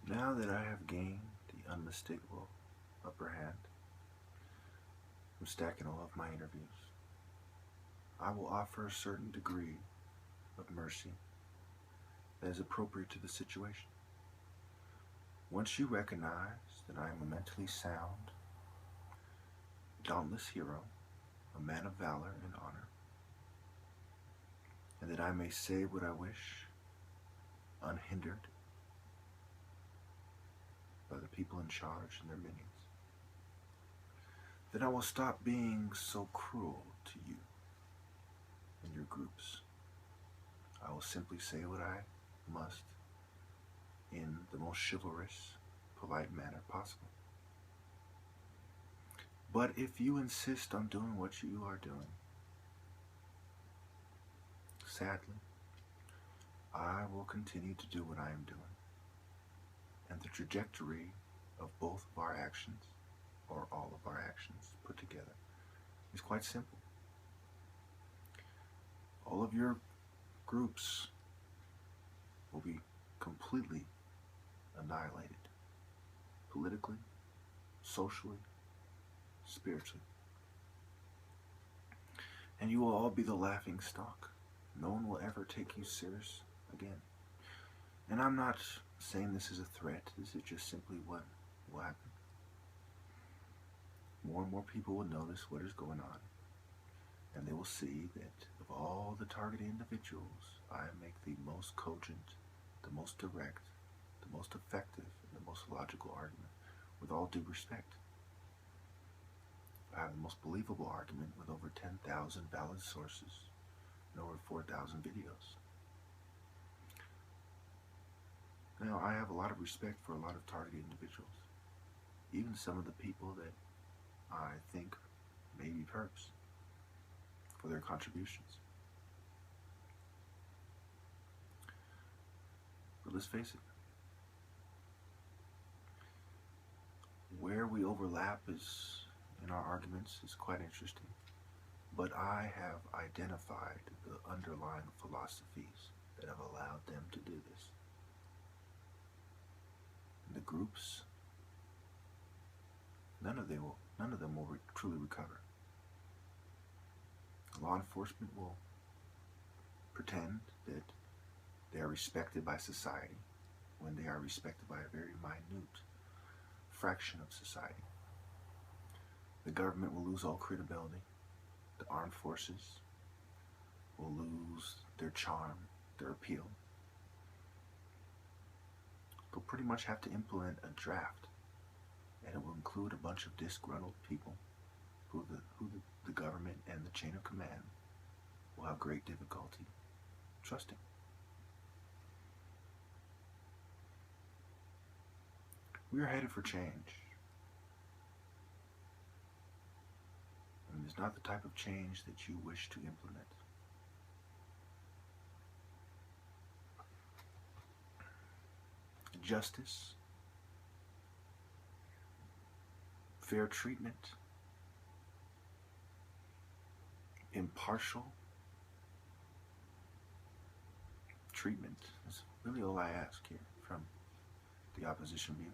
Now that I have gained the unmistakable upper hand from stacking all of my interviews, I will offer a certain degree of mercy that is appropriate to the situation. Once you recognize that I am a mentally sound, dauntless hero, a man of valor and honor, and that I may say what I wish, unhindered by the people in charge and their minions, then I will stop being so cruel to you and your groups. I will simply say what I must in the most chivalrous, polite manner possible. But if you insist on doing what you are doing, sadly, I will continue to do what I am doing. And the trajectory of both of our actions, or all of our actions put together, is quite simple. All of your groups will be completely annihilated, politically, socially, spiritually. And you will all be the laughing stock. No one will ever take you serious again. And I'm not saying this is a threat. This is just simply what will happen. More and more people will notice what is going on. And they will see that of all the targeted individuals, I make the most cogent, the most direct, the most effective, and the most logical argument, with all due respect. I have the most believable argument with over 10,000 valid sources and over 4,000 videos. Now, I have a lot of respect for a lot of targeted individuals, even some of the people that I think may be perps, for their contributions. But let's face it, where we overlap is in our arguments is quite interesting. But I have identified the underlying philosophies that have allowed them to do this. And the groups, none of them will truly recover. Law enforcement will pretend that they are respected by society when they are respected by a very minute fraction of society. The government will lose all credibility. The armed forces will lose their charm, their appeal. They'll pretty much have to implement a draft, and it will include a bunch of disgruntled people who the government and the chain of command will have great difficulty trusting. We are headed for change. And it's not the type of change that you wish to implement. Justice, fair treatment, impartial treatment is really all I ask here from the opposition view.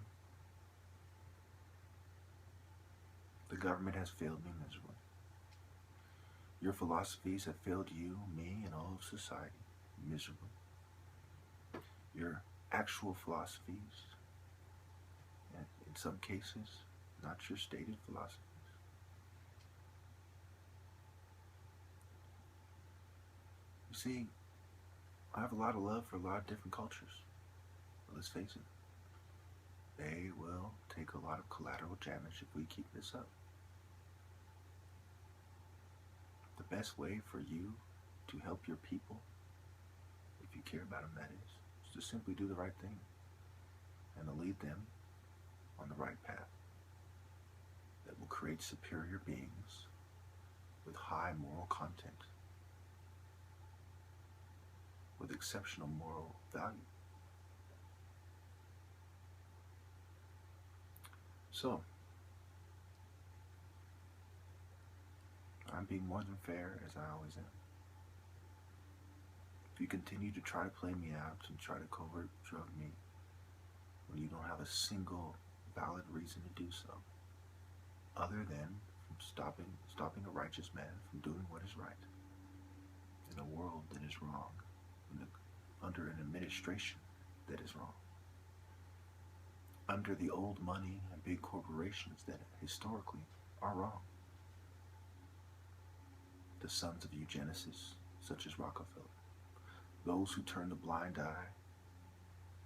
The government has failed me miserably. Your philosophies have failed you, me, and all of society miserably. Your actual philosophies, and in some cases, not your stated philosophies. You see, I have a lot of love for a lot of different cultures, but let's face it, they will take a lot of collateral damage if we keep this up. The best way for you to help your people, if you care about them, that is to simply do the right thing and to lead them on the right path that will create superior beings with high moral content, with exceptional moral value. So, I'm being more than fair, as I always am. If you continue to try to play me out and try to covert drug me when you don't have a single valid reason to do so, other than from stopping a righteous man from doing what is right in a world that is wrong, under an administration that is wrong, under the old money and big corporations that historically are wrong. The sons of eugenicists, such as Rockefeller, those who turned a blind eye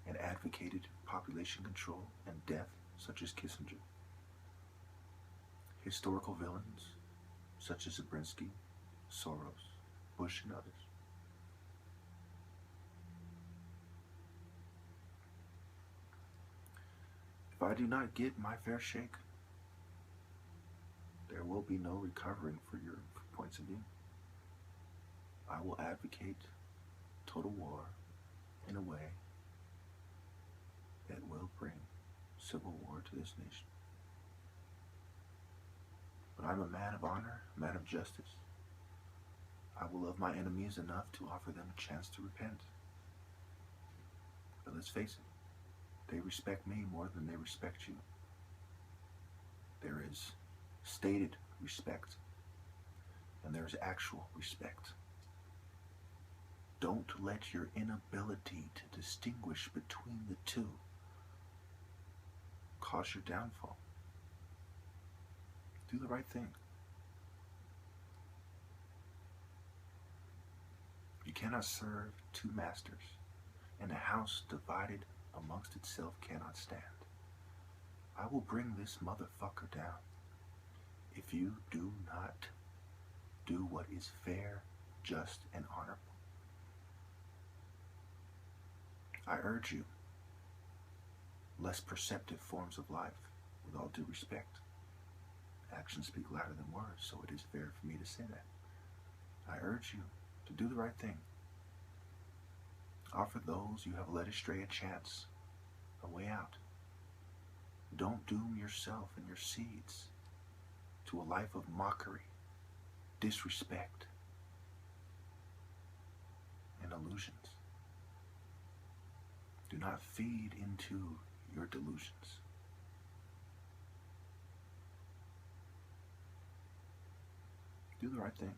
and advocated population control and death, such as Kissinger. Historical villains, such as Zabriskie, Soros, Bush, and others. If I do not get my fair shake, there will be no recovering for your points of view. I will advocate total war in a way that will bring civil war to this nation. But I'm a man of honor, a man of justice. I will love my enemies enough to offer them a chance to repent. But let's face it, they respect me more than they respect you. There is stated respect, and there is actual respect. Don't let your inability to distinguish between the two cause your downfall. Do the right thing. You cannot serve two masters, and a house divided amongst itself cannot stand. I will bring this motherfucker down if you do not do what is fair, just, and honorable. I urge you, less perceptive forms of life, with all due respect. Actions speak louder than words, so it is fair for me to say that. I urge you to do the right thing. Offer those you have led astray a chance, a way out. Don't doom yourself and your seeds to a life of mockery, disrespect, and illusions. Do not feed into your delusions. Do the right thing.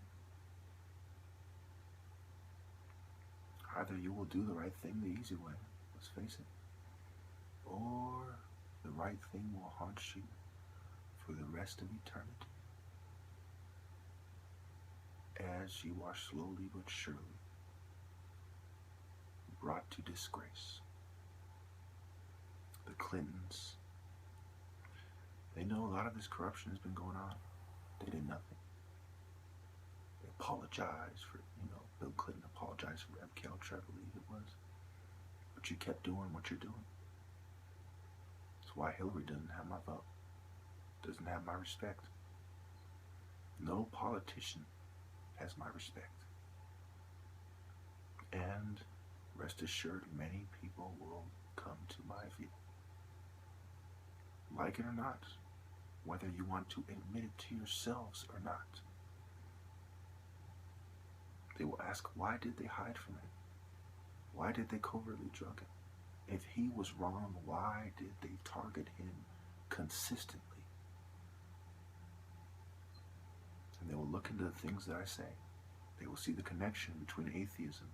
Either you will do the right thing the easy way, let's face it, or the right thing will haunt you for the rest of eternity, as you are slowly but surely brought to disgrace. The Clintons, they know a lot of this corruption has been going on. They did nothing. They apologized for, Bill Clinton apologized for MK Ultra, I believe it was. But you kept doing what you're doing. That's why Hillary doesn't have my vote. Doesn't have my respect. No politician has my respect. And rest assured, many people will come to my view. Like it or not, whether you want to admit it to yourselves or not. They will ask, why did they hide from him? Why did they covertly drug him? If he was wrong, why did they target him consistently? And they will look into the things that I say. They will see the connection between atheism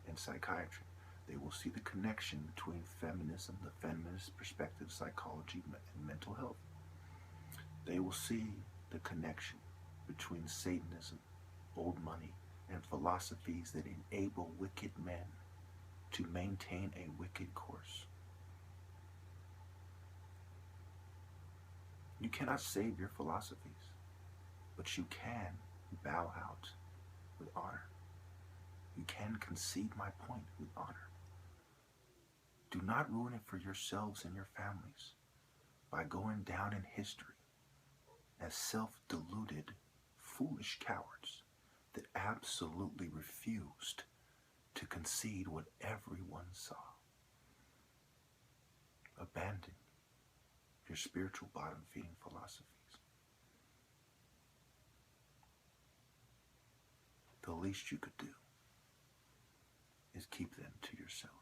and psychiatry. They will see the connection between feminism, the feminist perspective, psychology, and mental health. They will see the connection between Satanism, old money, and philosophies that enable wicked men to maintain a wicked course. You cannot save your philosophies, but you can bow out with honor. You can concede my point with honor. Do not ruin it for yourselves and your families by going down in history as self-deluded, foolish cowards that absolutely refused to concede what everyone saw. Abandon your spiritual bottom-feeding philosophies. The least you could do is keep them to yourself.